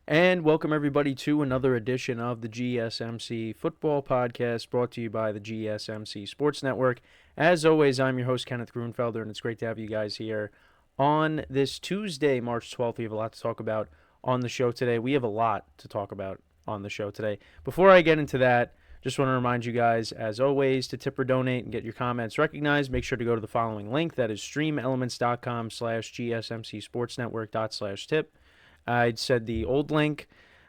And welcome everybody to another edition of the GSMC Football Podcast, brought to you by the GSMC Sports Network. As always, I'm your host, Kenneth Grunfelder, and it's great to have you guys here on this Tuesday, March 12th. We have a lot to talk about on the show today. We have a lot to talk about on the show today. Before I get into that, just want to remind you guys, as always, to tip or donate and get your comments recognized. Make sure to go to the following link. That is streamelements.com/gsmcsportsnetwork./tip. I'd said the old link,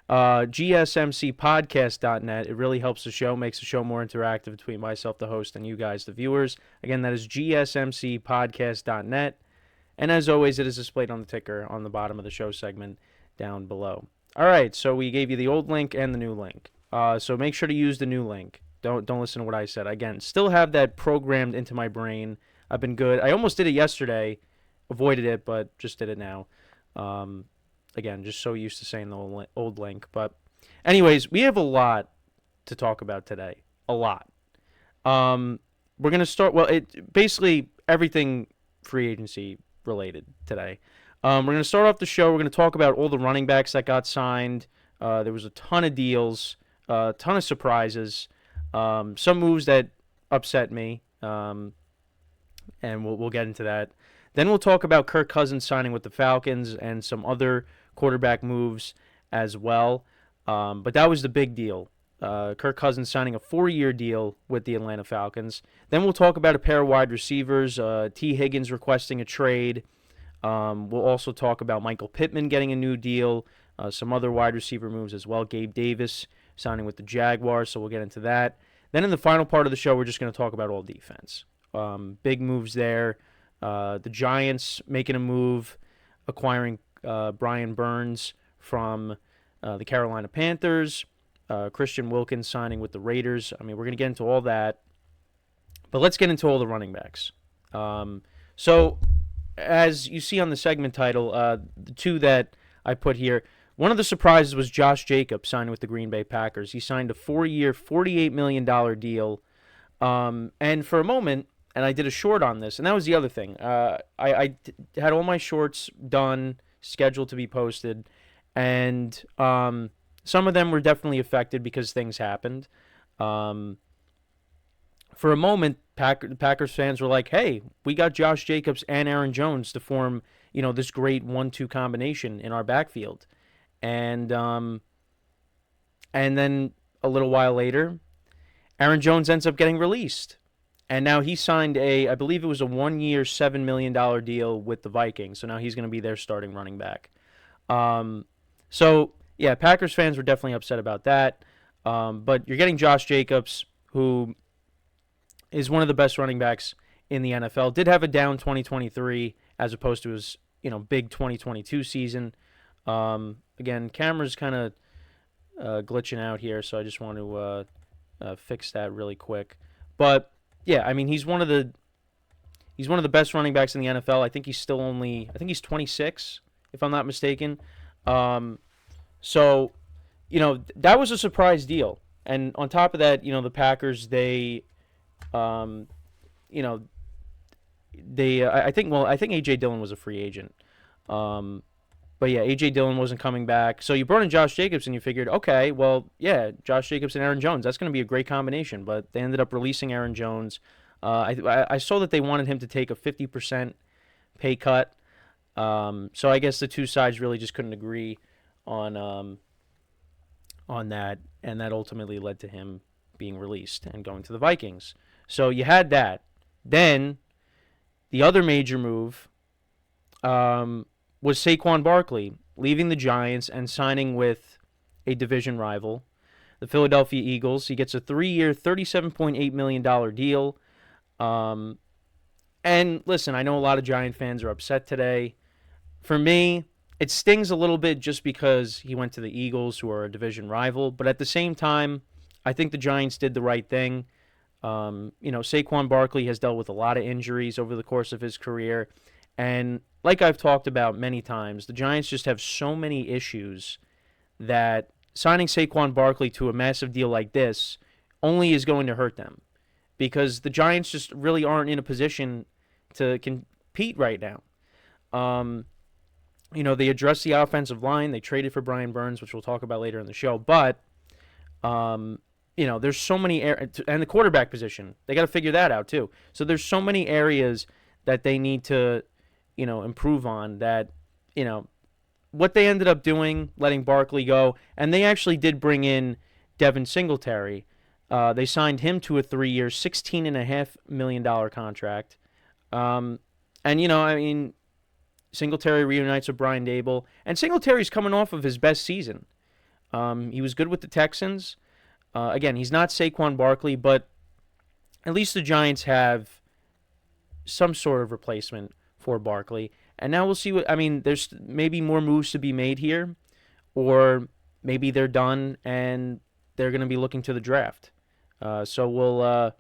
gsmcpodcast.net. It really helps the show, makes the show more interactive between myself, the host, and you guys, the viewers. Again, that is gsmcpodcast.net. And as always, it is displayed on the ticker on the bottom of the show segment down below. All right, so we gave you the old link and the new link. So make sure to use the new link. Don't listen to what I said. Again, still have that programmed into my brain. I've been good. I almost did it yesterday, avoided it, but just did it now. Again, just so used to saying the old link. But anyways, we have a lot to talk about today. A lot. We're going to start, basically everything free agency related today. We're going to start off the show. We're going to talk about all the running backs that got signed. There was a ton of deals, a ton of surprises, some moves that upset me, and we'll get into that. Then we'll talk about Kirk Cousins signing with the Falcons and some other quarterback moves as well. But that was the big deal. Kirk Cousins signing a 4-year deal with the Atlanta Falcons. Then we'll talk about a pair of wide receivers, T. Higgins requesting a trade. We'll also talk about Michael Pittman getting a new deal, some other wide receiver moves as well. Gabe Davis signing with the Jaguars, so we'll get into that. Then in the final part of the show, we're just going to talk about all defense. Big moves there. The Giants making a move, acquiring Brian Burns from the Carolina Panthers. Christian Wilkins signing with the Raiders. I mean, we're going to get into all that. But let's get into all the running backs. So, as you see on the segment title, the two that I put here, one of the surprises was Josh Jacobs signing with the Green Bay Packers. He signed a 4-year, $48 million deal. And for a moment, and I did a short on this, and that was the other thing. I had all my shorts done, scheduled to be posted, and some of them were definitely affected because things happened. For a moment, Packers fans were like, hey, we got Josh Jacobs and Aaron Jones to form, this great 1-2 combination in our backfield. And then a little while later, Aaron Jones ends up getting released. And now he signed I believe it was a 1-year, $7 million deal with the Vikings. So now he's going to be their starting running back. So, yeah, Packers fans were definitely upset about that. But you're getting Josh Jacobs, who is one of the best running backs in the NFL. Did have a down 2023 as opposed to his, big 2022 season. Again, camera's kind of glitching out here, so I just want to fix that really quick. But yeah, I mean, he's one of the best running backs in the NFL. I think he's 26, if I'm not mistaken. So, that was a surprise deal. And on top of that, the Packers, I think A.J. Dillon was a free agent. But yeah, A.J. Dillon wasn't coming back. So you brought in Josh Jacobs and you figured, okay, well, yeah, Josh Jacobs and Aaron Jones, that's going to be a great combination. But they ended up releasing Aaron Jones. I saw that they wanted him to take a 50% pay cut. So I guess the two sides really just couldn't agree on that, and that ultimately led to him being released and going to the Vikings. So you had that. Then the other major move was Saquon Barkley leaving the Giants and signing with a division rival, the Philadelphia Eagles. He gets a 3-year, $37.8 million deal. And listen, I know a lot of Giant fans are upset today. For me, it stings a little bit just because he went to the Eagles, who are a division rival. But at the same time, I think the Giants did the right thing. Saquon Barkley has dealt with a lot of injuries over the course of his career. And like I've talked about many times, the Giants just have so many issues that signing Saquon Barkley to a massive deal like this only is going to hurt them, because the Giants just really aren't in a position to compete right now. They addressed the offensive line. They traded for Brian Burns, which we'll talk about later in the show. But, there's so many and the quarterback position, they got to figure that out too. So there's so many areas that they need to, improve on that, what they ended up doing, letting Barkley go, and they actually did bring in Devin Singletary. They signed him to a 3-year, $16.5 million contract. Singletary reunites with Brian Daboll, and Singletary's coming off of his best season. He was good with the Texans. Again, he's not Saquon Barkley, but at least the Giants have some sort of replacement for Barkley. And now we'll see there's maybe more moves to be made here, or maybe they're done and they're going to be looking to the draft. So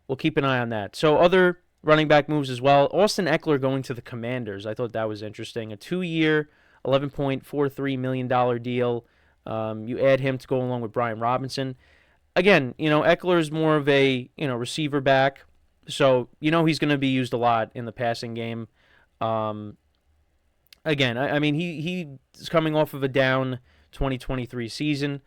we'll keep an eye on that. So other running back moves as well. Austin Ekeler going to the Commanders. I thought that was interesting. A 2-year, $11.43 million deal. You add him to go along with Brian Robinson. Again, Ekeler is more of a, receiver back. So, he's going to be used a lot in the passing game. He's coming off of a down 2023 season.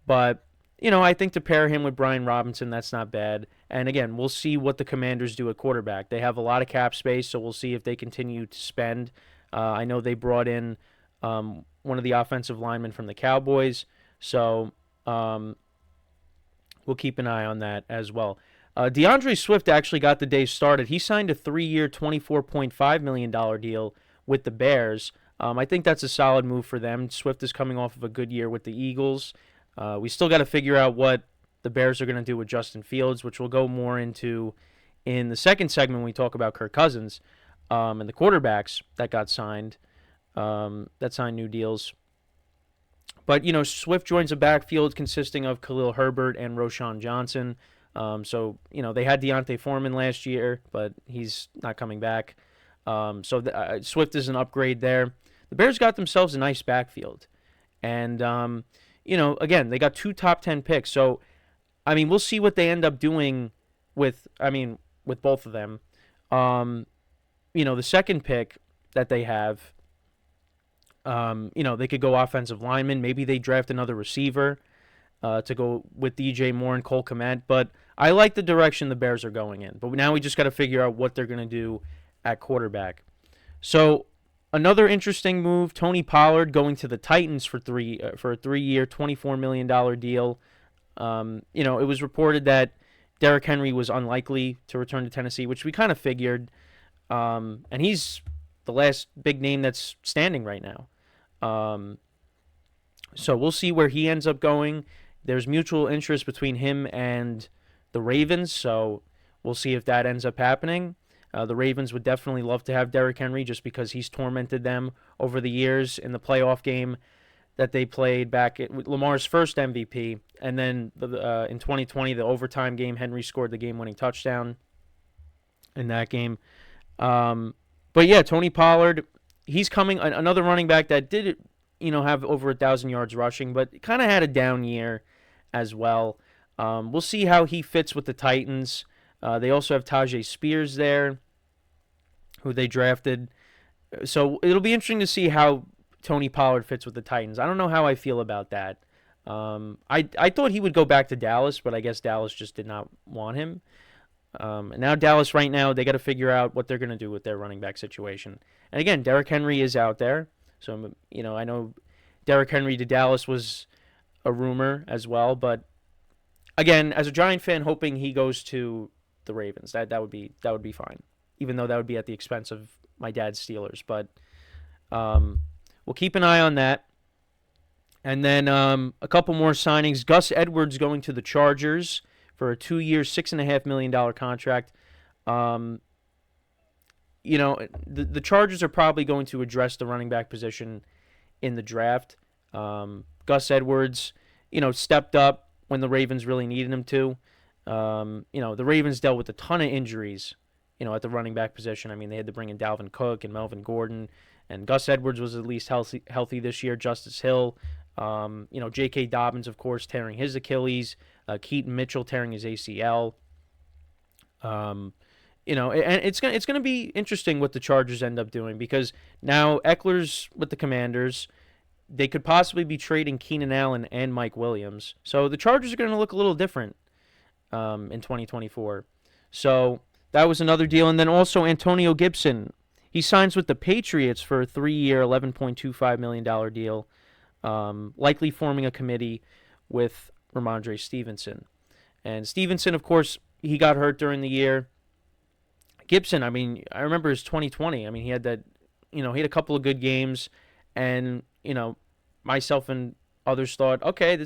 But, I think to pair him with Brian Robinson, that's not bad. And again, we'll see what the Commanders do at quarterback. They have a lot of cap space, so we'll see if they continue to spend. I know they brought in one of the offensive linemen from the Cowboys, so we'll keep an eye on that as well. DeAndre Swift actually got the day started. He signed a 3-year, $24.5 million deal with the Bears. I think that's a solid move for them. Swift is coming off of a good year with the Eagles. We still got to figure out what the Bears are going to do with Justin Fields, which we'll go more into in the second segment when we talk about Kirk Cousins and the quarterbacks that got signed, that signed new deals. But, Swift joins a backfield consisting of Khalil Herbert and Roschon Johnson. They had Deontay Foreman last year, but he's not coming back. Swift is an upgrade there. The Bears got themselves a nice backfield. And, again, they got 2 top 10 picks. So, we'll see what they end up doing with both of them. The second pick that they have, they could go offensive lineman. Maybe they draft another receiver to go with DJ Moore and Cole Kmet. But I like the direction the Bears are going in. But now we just got to figure out what they're going to do at quarterback. So another interesting move, Tony Pollard going to the Titans for a 3-year, $24 million deal. It was reported that Derrick Henry was unlikely to return to Tennessee, which we kind of figured. And he's the last big name that's standing right now. So we'll see where he ends up going. There's mutual interest between him and the Ravens, so we'll see if that ends up happening. The Ravens would definitely love to have Derrick Henry just because he's tormented them over the years in the playoff game that they played back at Lamar's first MVP. And then in 2020, the overtime game, Henry scored the game-winning touchdown in that game. But yeah, Tony Pollard, he's coming, another running back that did, have over 1,000 yards rushing, but kind of had a down year as well. We'll see how he fits with the Titans. They also have Tajay Spears there, who they drafted. So it'll be interesting to see how Tony Pollard fits with the Titans. I don't know how I feel about that. I thought he would go back to Dallas, but I guess Dallas just did not want him. And now Dallas right now, they got to figure out what they're going to do with their running back situation. And again, Derrick Henry is out there. So, I know Derrick Henry to Dallas was a rumor as well. But again, as a Giant fan, hoping he goes to the Ravens. That would be fine. Even though that would be at the expense of my dad's Steelers. But we'll keep an eye on that. And then a couple more signings. Gus Edwards going to the Chargers for a 2-year, $6.5 million contract. The Chargers are probably going to address the running back position in the draft. Gus Edwards, stepped up when the Ravens really needed him to. The Ravens dealt with a ton of injuries, at the running back position. They had to bring in Dalvin Cook and Melvin Gordon, and Gus Edwards was at least healthy this year. Justice Hill, J.K. Dobbins, of course, tearing his Achilles. Keaton Mitchell tearing his ACL. and it's gonna be interesting what the Chargers end up doing, because now Eckler's with the Commanders. They could possibly be trading Keenan Allen and Mike Williams. So the Chargers are going to look a little different in 2024. So that was another deal. And then also Antonio Gibson. He signs with the Patriots for a 3-year, $11.25 million deal, likely forming a committee with Ramondre Stevenson. And Stevenson, of course, he got hurt during the year. Gibson, I mean, I remember his 2020. I mean, he had that, he had a couple of good games. And, myself and others thought, okay,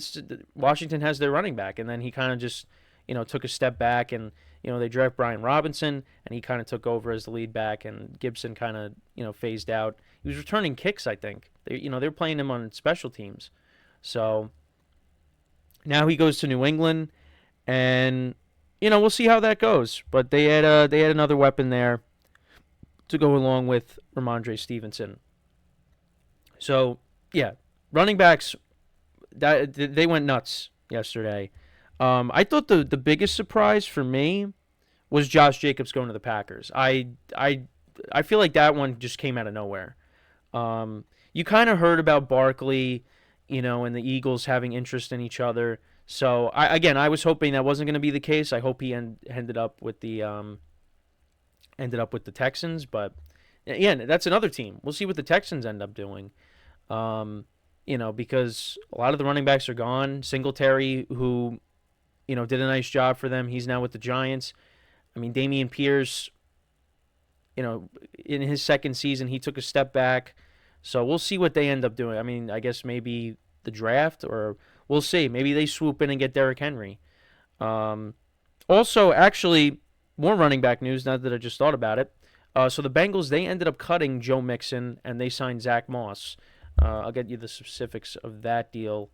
Washington has their running back. And then he kind of just, took a step back, and, they draft Brian Robinson, and he kind of took over as the lead back, and Gibson kind of, phased out. He was returning kicks, I think. They're playing him on special teams. So now he goes to New England, and, we'll see how that goes. But they had another weapon there to go along with Ramondre Stevenson. So, yeah, running backs, they went nuts yesterday. I thought the biggest surprise for me was Josh Jacobs going to the Packers. I feel like that one just came out of nowhere. You kind of heard about Barkley, and the Eagles having interest in each other. So, I was hoping that wasn't going to be the case. I hope he ended up with the Texans, but yeah, that's another team. We'll see what the Texans end up doing. Because a lot of the running backs are gone. Singletary, who, did a nice job for them, he's now with the Giants. I mean, Dameon Pierce, in his second season, he took a step back. So we'll see what they end up doing. I mean, I guess maybe the draft, or we'll see. Maybe they swoop in and get Derrick Henry. Also, actually, more running back news, now that I just thought about it. So the Bengals, they ended up cutting Joe Mixon, and they signed Zach Moss. I'll get you the specifics of that deal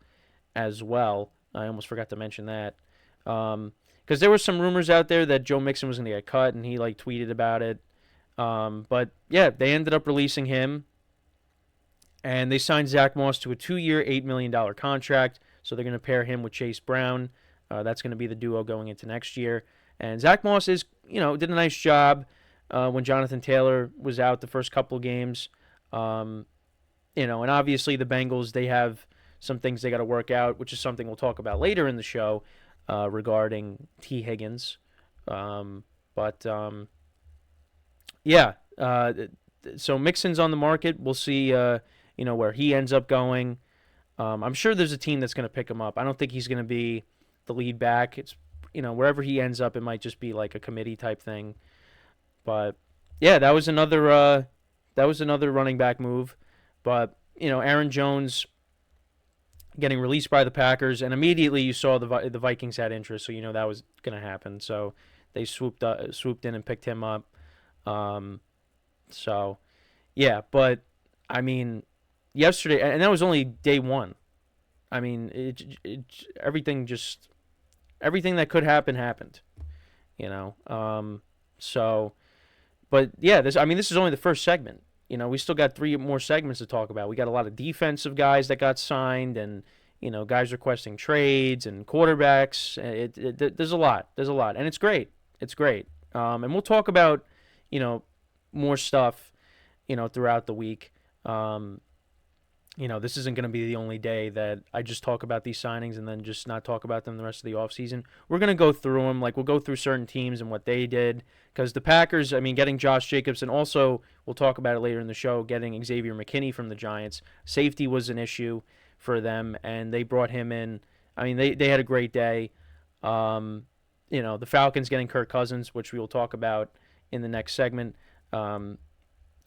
as well. I almost forgot to mention that. Because there were some rumors out there that Joe Mixon was going to get cut, and he tweeted about it. But yeah, they ended up releasing him, and they signed Zach Moss to a 2-year, $8 million contract. So they're going to pair him with Chase Brown. That's going to be the duo going into next year. And Zach Moss did a nice job when Jonathan Taylor was out the first couple of games. And obviously the Bengals, they have some things they got to work out, which is something we'll talk about later in the show regarding T. Higgins. So Mixon's on the market. We'll see, where he ends up going. I'm sure there's a team that's going to pick him up. I don't think he's going to be the lead back. It's, wherever he ends up, it might just be like a committee type thing. But yeah, that was another running back move. But, Aaron Jones getting released by the Packers, and immediately you saw the Vikings had interest, so that was going to happen. So they swooped in and picked him up. So, yeah, but, I mean, yesterday, and that was only day one. I mean, everything that could happen happened, So, but, yeah, this is only the first segment. We still got 3 more segments to talk about. We got a lot of defensive guys that got signed, and, guys requesting trades, and quarterbacks. There's a lot. And it's great. And we'll talk about, more stuff, throughout the week. This isn't going to be the only day that I just talk about these signings and then just not talk about them the rest of the offseason. We're going to go through them. We'll go through certain teams and what they did. Because the Packers, getting Josh Jacobs, and also, we'll talk about it later in the show, getting Xavier McKinney from the Giants. Safety was an issue for them, and they brought him in. They had a great day. The Falcons getting Kirk Cousins, which we will talk about in the next segment. That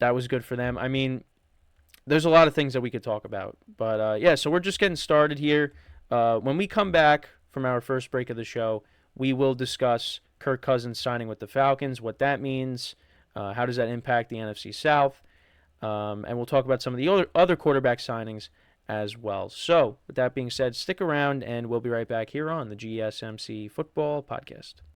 was good for them. There's a lot of things that we could talk about. But, so we're just getting started here. When we come back from our first break of the show, we will discuss Kirk Cousins signing with the Falcons, what that means, how does that impact the NFC South, and we'll talk about some of the other quarterback signings as well. So, with that being said, stick around, and we'll be right back here on the GSMC Football Podcast.